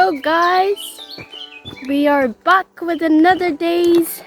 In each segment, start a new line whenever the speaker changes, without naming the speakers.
Hello guys, we are back with another day's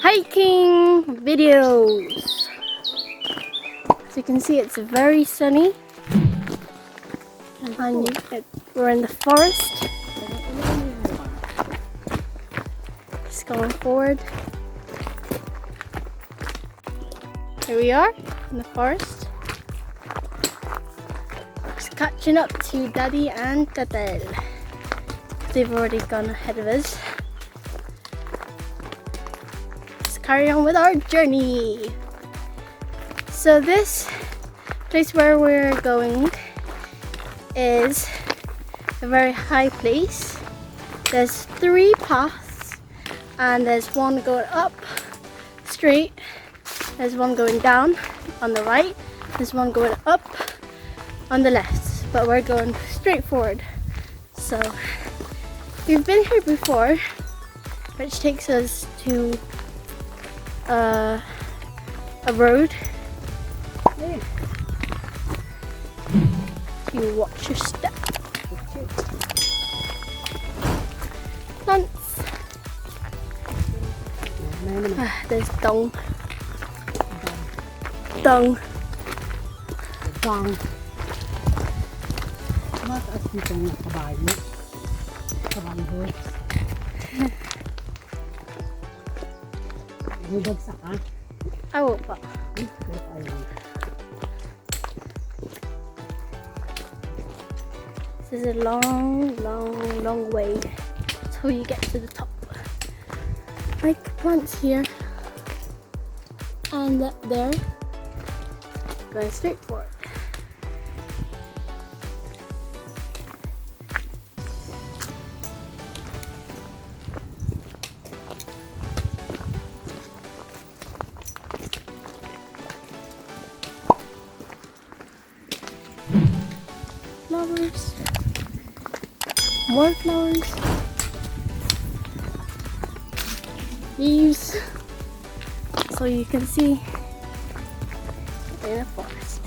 hiking videos. As you can see, it's very sunny and we're in the forest. Just going forward. Here we are in the forest. Just catching up to Daddy and Tatel. They've already gone ahead of us. Let's carry on with our journey. So this place where we're going is a very high place. There's 3 paths and there's one going up straight, there's one going down on the right, there's one going up on the left, but we're going straight forward. So we've been here before, which takes us to a road. You watch your step. Plants. There's dung.
Mataas dito yung kabayo. Kabayo horse. Bubagsak ka?
Awo pa. This is a long way till you get to the top. Like plants here and up there. Going straight for it. Flowers. More flowers. Leaves. So you can see in a forest.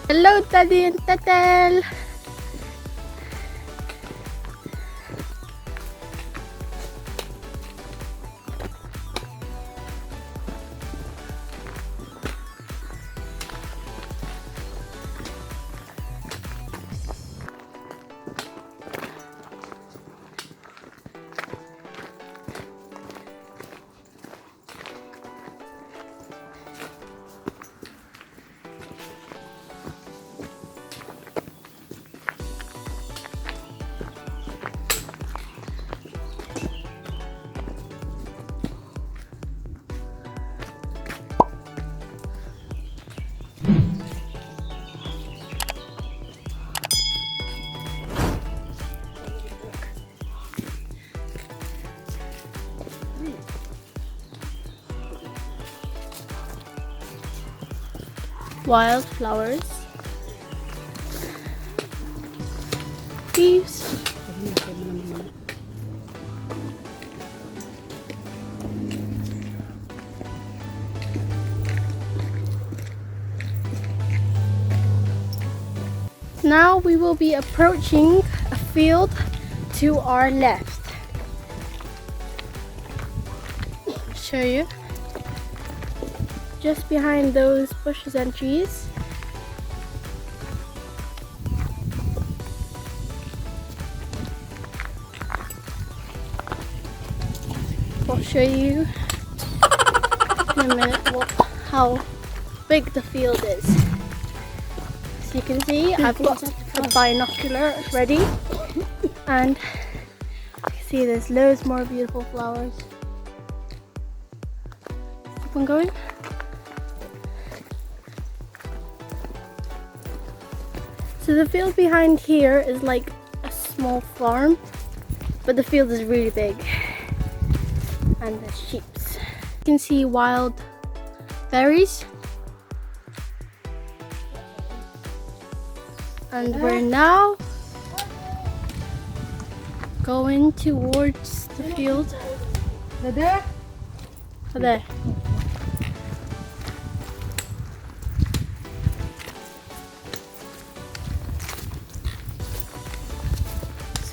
Hello, Daddy and Tatel. Wildflowers, leaves, now we will be approaching a field to our left. I'll show you. Just behind those bushes and trees. I'll show you in a minute how big the field is. So you can see I've got a binocular ready, and you can see there's loads more beautiful flowers. Keep on going. So the field behind here is like a small farm, but the field is really big, and there's sheep. You can see wild berries, and we're now going towards the field. There.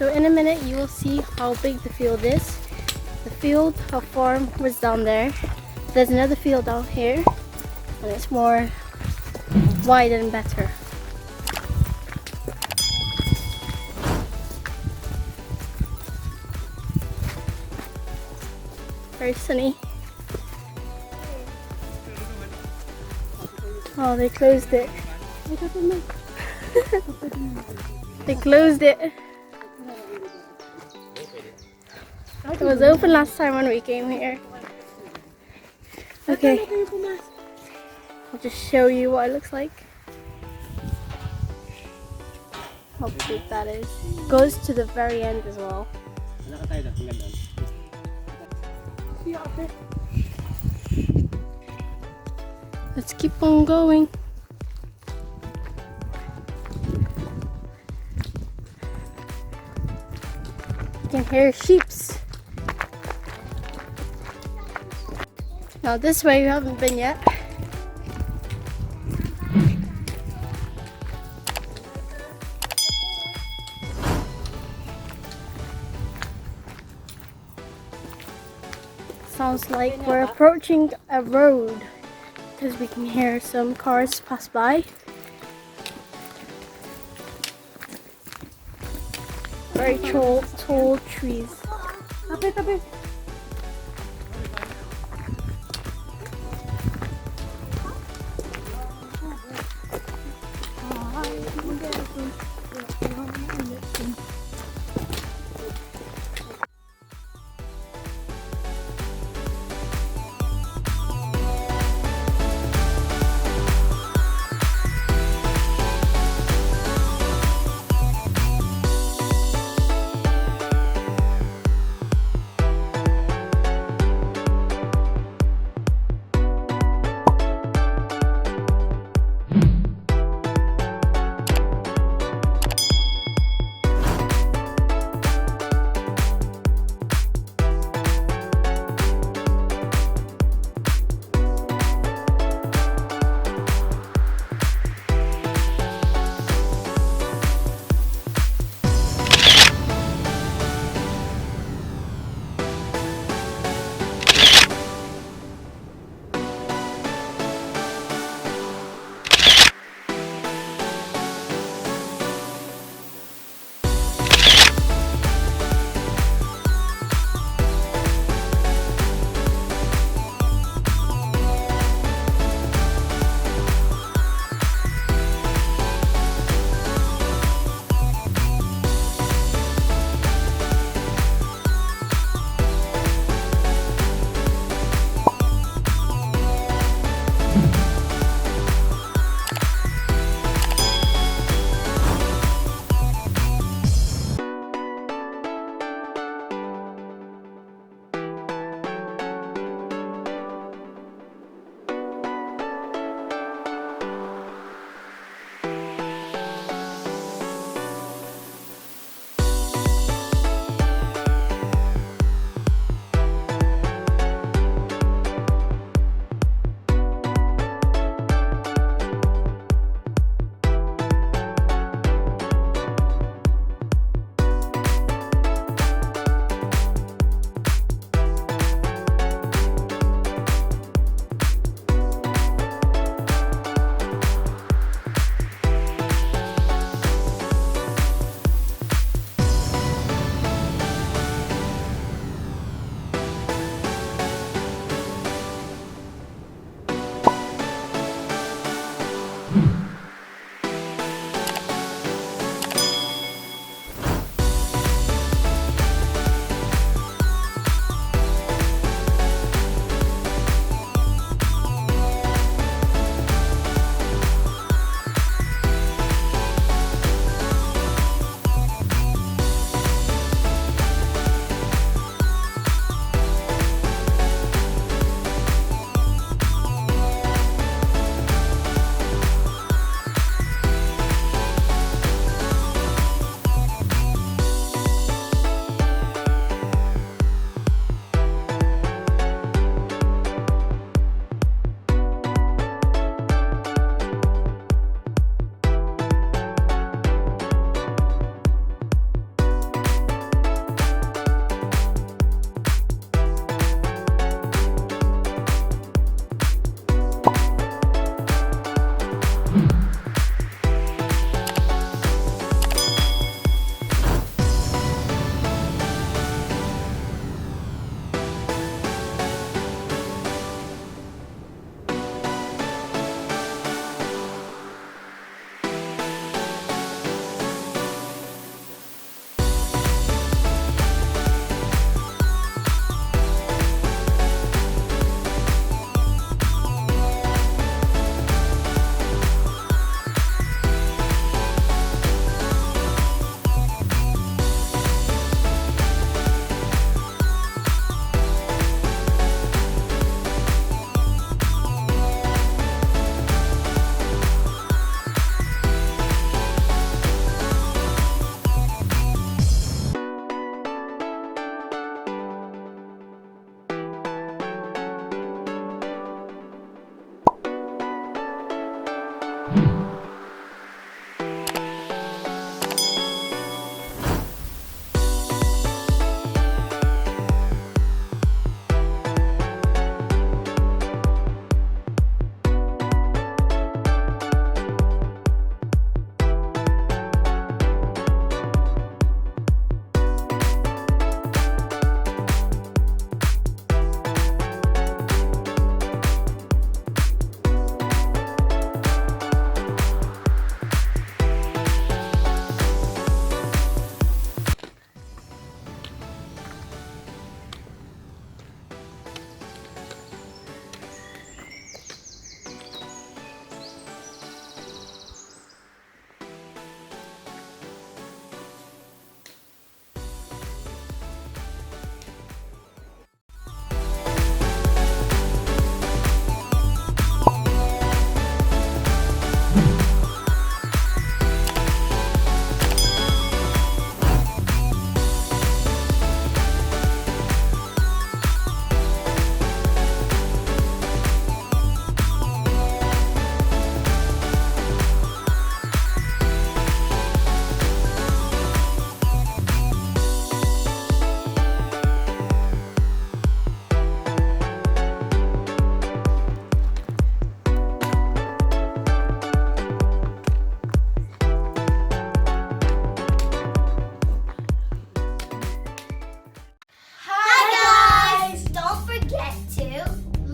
So in a minute you will see how big the field is. The field of farm was down there. There's another field down here, and it's more wide and better. Very sunny. Oh, they closed it. They closed it. It was open last time when we came here. Okay, I'll just show you what it looks like. How big that is. Goes to the very end as well. Let's keep on going. You can hear sheeps. Now this way we haven't been yet. Sounds like we're approaching a road because we can hear some cars pass by. Very tall trees.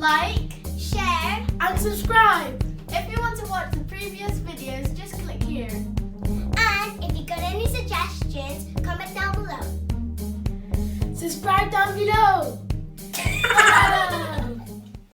like,
share,
and subscribe. If you want to watch the previous videos, just click here.
and if you got any suggestions, comment down below.
Subscribe down below.